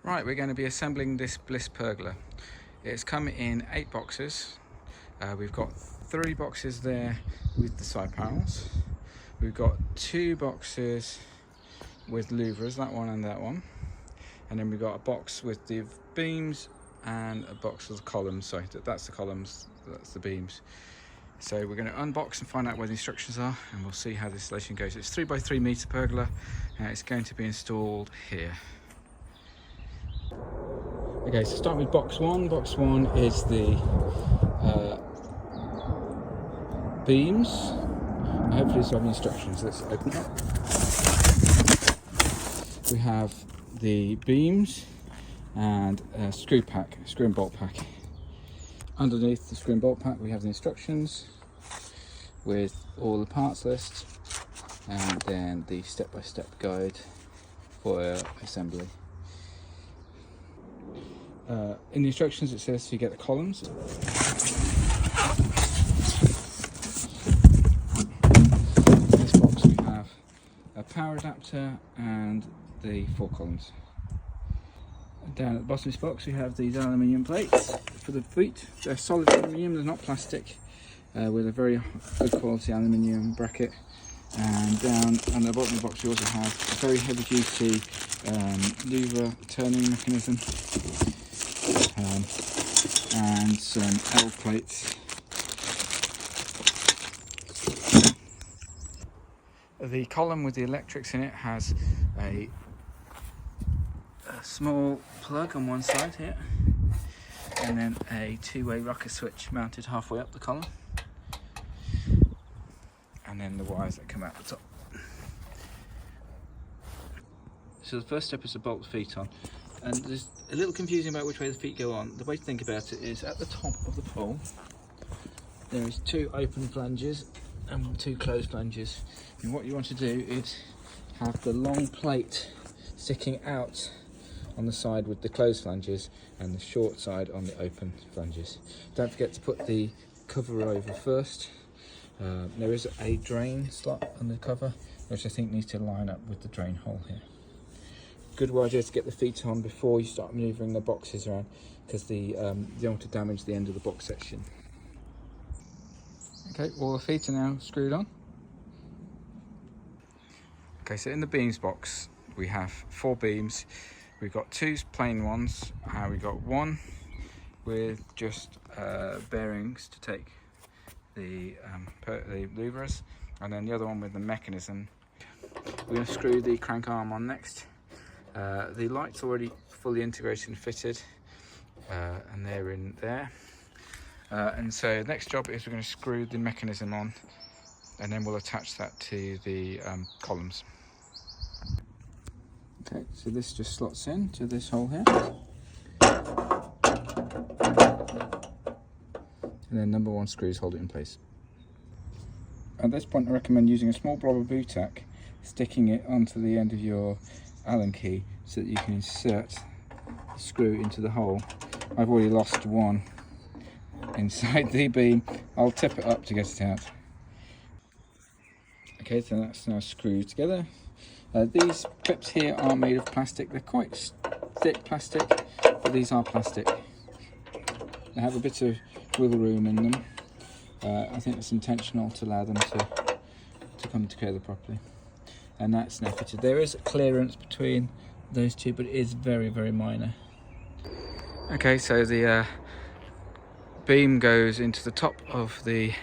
Right, we're going to be assembling this Bliss pergola. It's come in 8 boxes. We've got 3 boxes there with the side panels. We've got 2 boxes with louvers, that one and that one. And then we've got a box with the beams and a box with the columns. Sorry, that's the columns, that's the beams. So we're going to unbox and find out where the instructions are, and we'll see how the installation goes. It's 3 by 3 meter pergola, and it's going to be installed here. Okay, so start with box 1. Box 1 is the beams. Hopefully it's have instructions. Let's open it up. We have the beams and a screw and bolt pack. Underneath the screw and bolt pack we have the instructions with all the parts list and then the step-by-step guide for assembly. In the instructions it says you get the columns. In this box we have a power adapter and the 4 columns. Down at the bottom of this box we have these aluminium plates for the feet. They're solid aluminium, they're not plastic, with a very good quality aluminium bracket. And down on the bottom of the box we also have a very heavy duty louver turning mechanism and some L plates. The column with the electrics in it has a small plug on one side here, and then a 2-way rocker switch mounted halfway up the column, and then the wires that come out the top. So the first step is to bolt the feet on, and there's a little confusing about which way the feet go on. The way to think about it is at the top of the pole there is 2 open flanges and 2 closed flanges, and what you want to do is have the long plate sticking out on the side with the closed flanges and the short side on the open flanges. Don't forget to put the cover over first. There is a drain slot on the cover which I think needs to line up with the drain hole here. Good idea to get the feet on before you start manoeuvring the boxes around, because you don't want to damage the end of the box section. Okay, all the feet are now screwed on. Okay, so in the beams box we have 4 beams. We've got 2 plain ones, we've got 1 with just bearings to take the louvers, and then the other one with the mechanism. We're going to screw the crank arm on next. The light's already fully integrated and fitted, and they're in there. And so the next job is we're going to screw the mechanism on, and then we'll attach that to the columns. Okay, so this just slots in to this hole here. And then number 1 screws hold it in place. At this point I recommend using a small blob of boot tack, sticking it onto the end of your Allen key so that you can insert the screw into the hole. I've already lost one inside the beam. I'll tip it up to get it out. Okay, so that's now screwed together. These clips here are made of plastic. They're quite thick plastic, but these are plastic. They have a bit of wiggle room in them. I think it's intentional to allow them to come together properly. And that's now fitted. There is a clearance between those 2, but it is very, very minor. Okay, so the beam goes into the top of the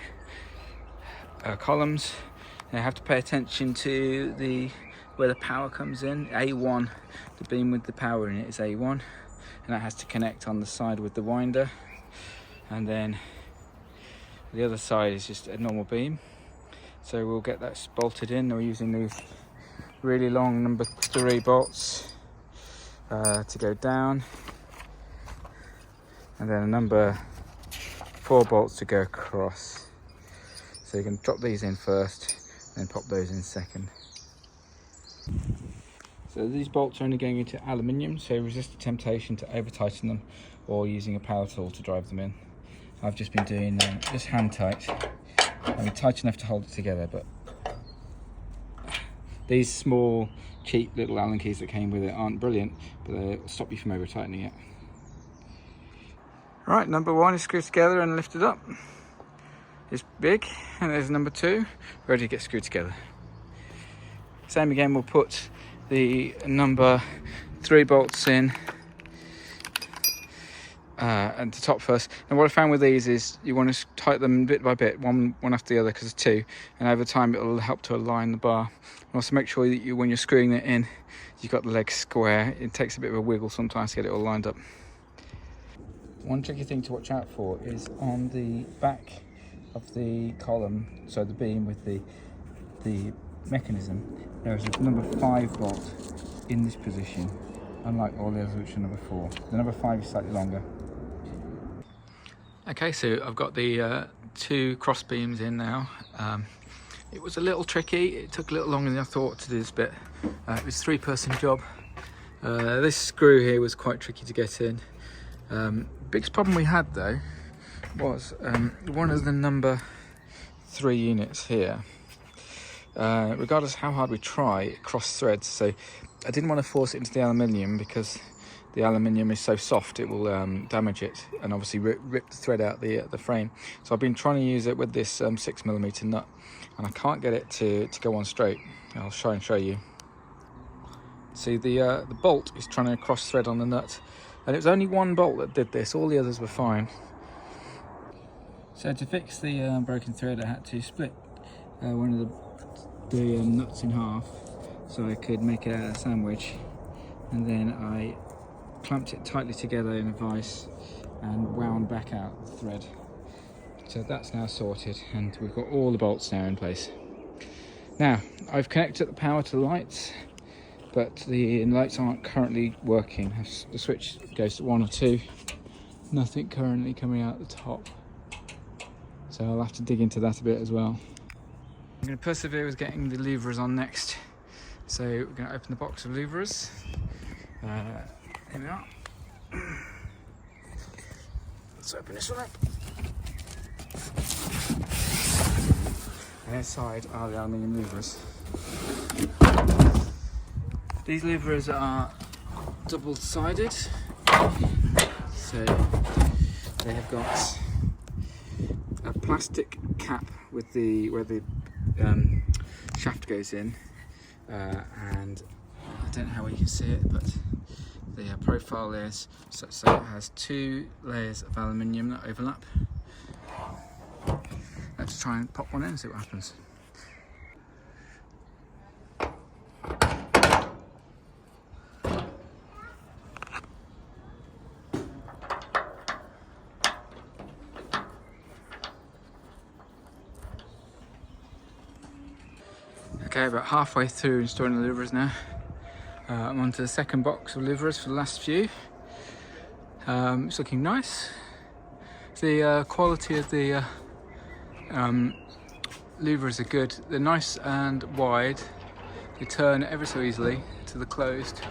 columns. Now you have to pay attention to where the power comes in. A1, the beam with the power in it is A1, and that has to connect on the side with the winder. And then the other side is just a normal beam. So we'll get that bolted in. We're using these really long number 3 bolts to go down, and then a number 4 bolts to go across. So you can drop these in first and pop those in second. So these bolts are only going into aluminium, so resist the temptation to over tighten them or using a power tool to drive them in. I've just been doing just hand tight. I mean, tight enough to hold it together, but These small, cheap little Allen keys that came with it aren't brilliant, but they'll stop you from over tightening it. Right, number 1 is screwed together and lifted up. It's big, and there's number 2 ready to get screwed together. Same again, we'll put the number 3 bolts in at the top first. And what I found with these is you want to tighten them bit by bit, one after the other, because it's 2, and over time it will help to align the bar. And also make sure that when you're screwing it in, you've got the legs square. It takes a bit of a wiggle sometimes to get it all lined up. One tricky thing to watch out for is on the back of the column, so the beam with the mechanism, there is a number 5 bolt in this position, unlike all the others which are number 4. The number 5 is slightly longer. Okay, so I've got the 2 cross beams in now. It was a little tricky, it took a little longer than I thought to do this bit. It was a 3-person job. This screw here was quite tricky to get in. Biggest problem we had though was one of the number 3 units here, regardless of how hard we try, it cross threads. So I didn't want to force it into the aluminium because the aluminium is so soft it will damage it and obviously rip the thread out the frame. So I've been trying to use it with this 6mm nut, and I can't get it to go on straight. I'll try and show you. See, the bolt is trying to cross thread on the nut, and it was only 1 bolt that did this, all the others were fine. So to fix the broken thread, I had to split one of the nuts in half so I could make a sandwich, and then I clamped it tightly together in a vise and wound back out the thread. So that's now sorted, and we've got all the bolts now in place. Now I've connected the power to the lights, but the lights aren't currently working. The switch goes to 1 or 2, nothing currently coming out the top, so I'll have to dig into that a bit as well. I'm going to persevere with getting the louvers on next, so we're going to open the box of louvers. Here we are. Let's open this one up. And inside are the aluminium louvers. These louvers are double-sided, so they have got a plastic cap with where the shaft goes in, and I don't know how well you can see it, but the profile is such that it has 2 layers of aluminium that overlap. Let's try and pop one in and see what happens. Okay, about halfway through installing the louvers now. I'm onto the second box of louvers for the last few. It's looking nice. The quality of the louvers are good. They're nice and wide. They turn ever so easily to the closed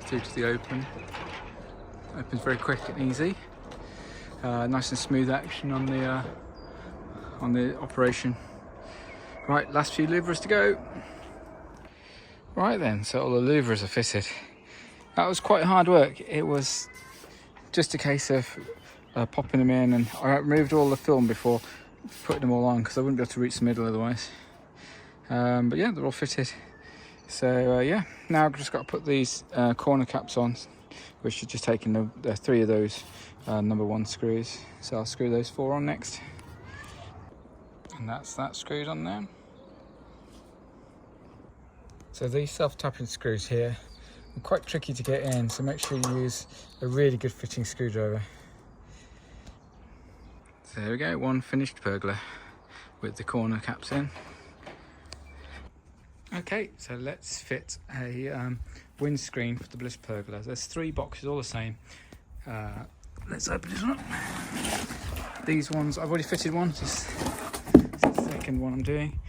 through to the open. Opens very quick and easy. Nice and smooth action on the operation. Right, last few louvers to go. Right then, so all the louvers are fitted. That was quite hard work. It was just a case of popping them in, and I removed all the film before putting them all on because I wouldn't be able to reach the middle otherwise. But yeah, they're all fitted. So yeah, now I've just got to put these corner caps on, which are just taking the 3 of those number 1 screws. So I'll screw those 4 on next. And that's that screwed on there. So these self-tapping screws here are quite tricky to get in, so make sure you use a really good fitting screwdriver. So there we go, 1 finished pergola with the corner caps in. Okay, so let's fit a windscreen for the Bliss pergola. There's 3 boxes, all the same. Let's open this one up. These ones, I've already fitted one. This is the second one I'm doing.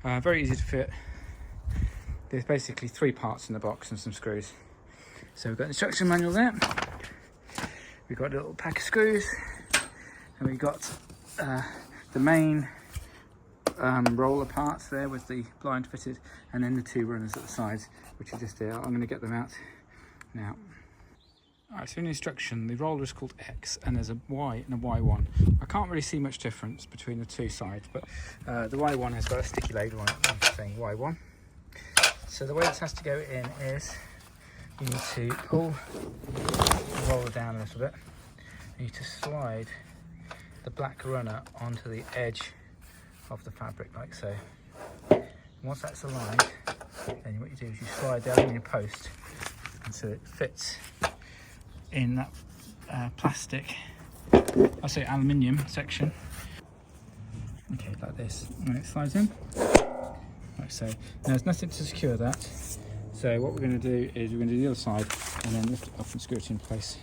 Very easy to fit. There's basically 3 parts in the box and some screws. So we've got the instruction manual there. We've got a little pack of screws, and we've got the main roller parts there with the blind fitted, and then the 2 runners at the sides, which are just there. I'm going to get them out now. Alright, so in the instruction, the roller is called X, and there's a Y and a Y1. I can't really see much difference between the 2 sides, but the Y1 has got a sticky label on it, I'm saying Y1. So the way this has to go in is, you need to pull the roller down a little bit. You need to slide the black runner onto the edge of the fabric, like so. Once that's aligned, then what you do is you slide the aluminium post until it fits in that plastic, I say aluminium section. Okay, like this. And it slides in, like so. Now there's nothing to secure that. So what we're going to do is we're going to do the other side and then lift it up and screw it in place.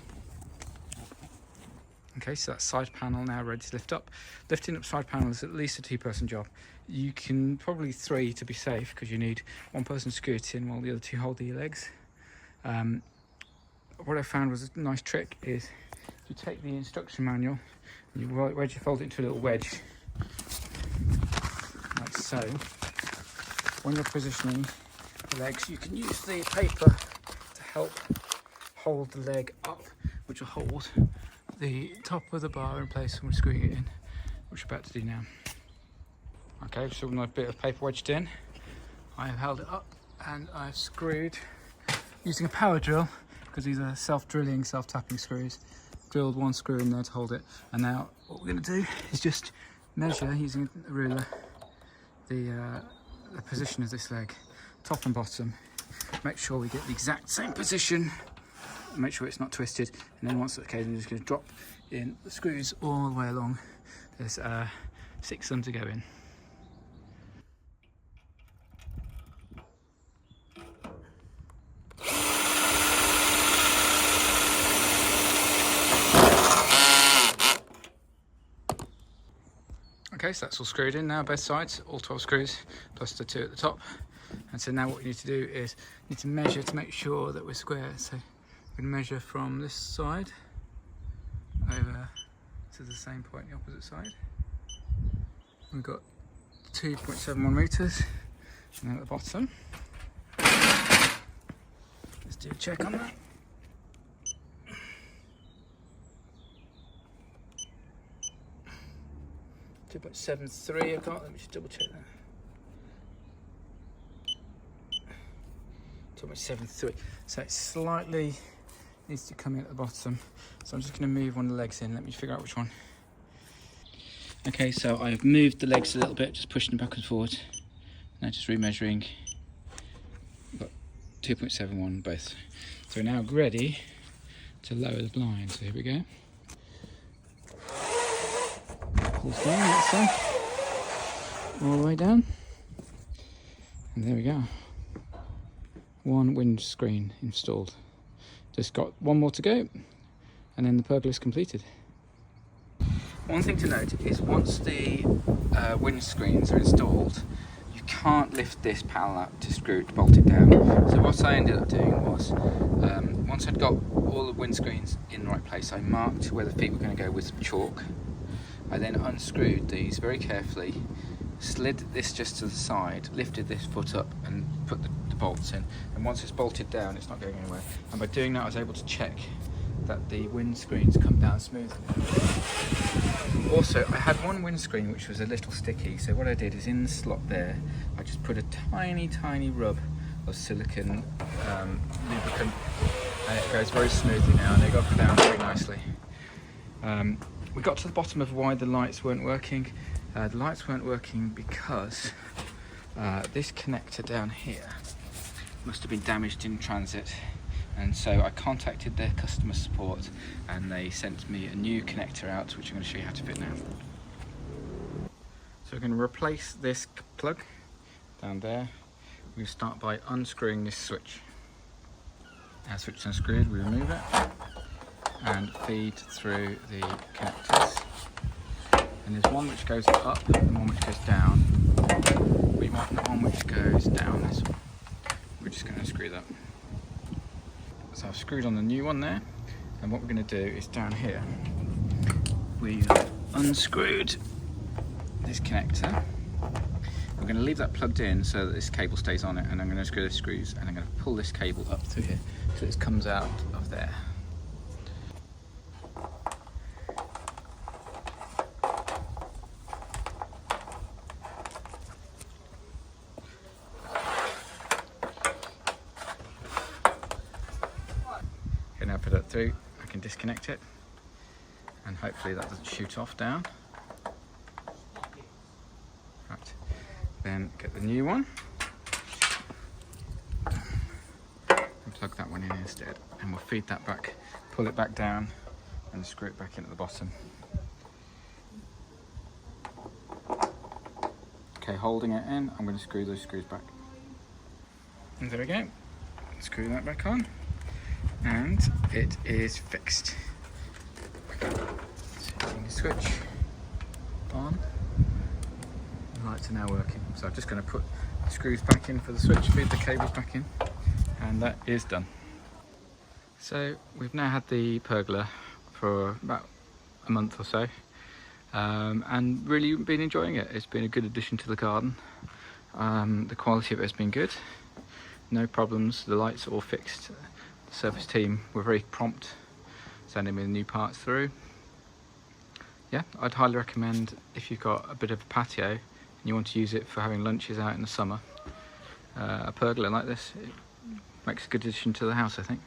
Okay, so that side panel now ready to lift up. Lifting up side panel is at least a 2-person job. You can probably 3 to be safe, because you need 1 person to screw it in while the other 2 hold your legs. What I found was a nice trick is you take the instruction manual and you fold it into a little wedge, like so. When you're positioning the legs, you can use the paper to help hold the leg up, which will hold the top of the bar in place when we're screwing it in, which we're about to do now. Okay, so with my bit of paper wedged in, I have held it up and I've screwed using a power drill, because these are self-drilling, self-tapping screws. Drilled 1 screw in there to hold it, and now what we're going to do is just measure using a ruler the position of this leg, top and bottom. Make sure we get the exact same position. Make sure it's not twisted, and then once okay, then you're just going to drop in the screws all the way along. There's 6 of them to go in. Okay, so that's all screwed in now, both sides, all 12 screws, plus the 2 at the top. And so now what we need to do is need to measure to make sure that we're square. So we can measure from this side over to the same point, the opposite side. We've got 2.71 metres, and then at the bottom, let's do a check on that. 2.73 I've got, let me just double check that. 2.73, so it slightly needs to come in at the bottom. So I'm just going to move one of the legs in, let me figure out which one. Okay, so I've moved the legs a little bit, just pushing them back and forward. Now just remeasuring, got 2.71 both. So we're now ready to lower the blind, so here we go. Pulls down, that's so. All the way down. And there we go. 1 windscreen installed. Just got 1 more to go, and then the pergola is completed. One thing to note is once the windscreens are installed, you can't lift this panel up to screw it, to bolt it down. So what I ended up doing was, once I'd got all the windscreens in the right place, I marked where the feet were going to go with some chalk. I then unscrewed these very carefully, slid this just to the side, lifted this foot up and put the bolts in. And once it's bolted down, it's not going anywhere. And by doing that, I was able to check that the windscreens come down smoothly. Also, I had one windscreen which was a little sticky, so what I did is in the slot there, I just put a tiny rub of silicone lubricant, and it goes very smoothly now, and they got down very nicely. We got to the bottom of why the lights weren't working. The lights weren't working because this connector down here must have been damaged in transit, and so I contacted their customer support and they sent me a new connector out, which I'm going to show you how to fit now. So we're going to replace this plug down there. We start by unscrewing this switch. Now the switch is unscrewed, we remove it and feed through the connectors. And there's one which goes up and one which goes down. We want the one which goes down this one. We're just going to unscrew that. So I've screwed on the new one there, and what we're going to do is down here, we've unscrewed this connector, We're going to leave that plugged in so that this cable stays on it, and I'm going to screw the screws, and I'm going to pull this cable up through here so it comes out of there. Okay, now put it through, I can disconnect it, and hopefully that doesn't shoot off down. Right, then get the new one and plug that one in instead, and we'll feed that back, pull it back down and screw it back in at the bottom. Okay, holding it in, I'm going to screw those screws back. And there we go, screw that back on, and it is fixed. Setting the switch on. The lights are now working, so I'm just going to put the screws back in for the switch, feed the cables back in, and that is done. So we've now had the pergola for about a month or so, and really been enjoying it. It's been a good addition to the garden. The quality of it has been good, no problems, the lights are all fixed. The service team were very prompt, sending me the new parts through. Yeah, I'd highly recommend, if you've got a bit of a patio and you want to use it for having lunches out in the summer, a pergola like this, it makes a good addition to the house, I think.